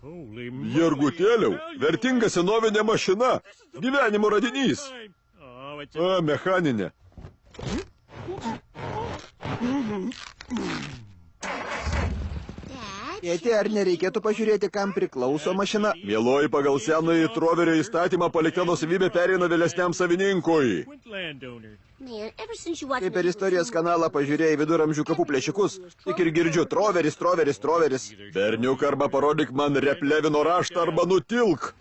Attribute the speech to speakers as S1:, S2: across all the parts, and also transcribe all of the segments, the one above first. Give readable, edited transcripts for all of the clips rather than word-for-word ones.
S1: Jergutėliau, vertinga senovinė mašina, gyvenimo radinys. A, mechaninė.
S2: Tėti, ar nereikėtų pažiūrėti, kam priklauso mašina?
S1: Mieloji, pagal senąjį Troverio įstatymą palikta nuosavybė pereina vėlesniam savininkui.
S2: Kai per istorijos kanalą pažiūrėjai viduramžių kapų plėšikus, tik ir girdžiu Troveris, Troveris, Troveris.
S1: Berniuk, arba parodyk man Replevino raštą, arba nutilk.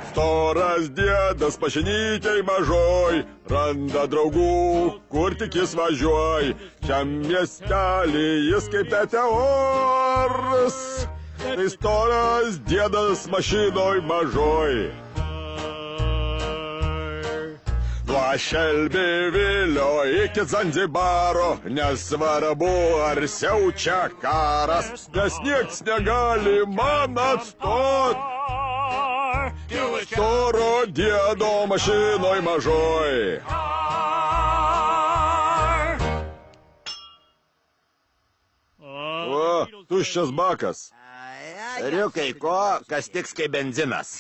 S1: Storas dėdas pašinykiai mažoj, randa draugų, kur tik jis važiuoj. Šiam miestelį jis kaip meteoras, tai storas dėdas mašinoj mažoj. Nuo Šelbivilo iki Zanzibaro, nesvarbu ar siaučia karas, nes nieks negali man atstot. Storo dėdo mašinoj mažoj. O, tuščias bakas.
S2: Riukai, ko, kas tiks kaip benzinas.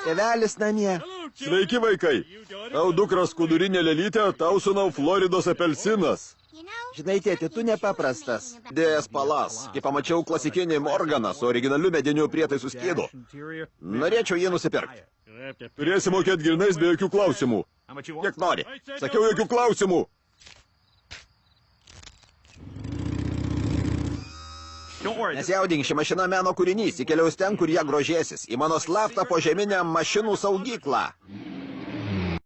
S2: Tėvelis namie.
S1: Sveiki, vaikai. Tau dukras skudurinė lelytė, tau sūnau Floridos apelsinas.
S2: Žinai, tėti, tu nepaprastas.
S1: Dėjas palas. Kai pamačiau klasikinį Morganą su originaliu mediniu prietaisu skėdu, norėčiau jį nusipirkti. Turėsi mokėti grinais be jokių klausimų. Kiek nori. Sakiau, jokių klausimų.
S2: Nesijaudink, ši mašina meno kūrinys, įkeliaus ten, kur ją grožėsis, į mano slaptą požeminę mašinų saugyklą.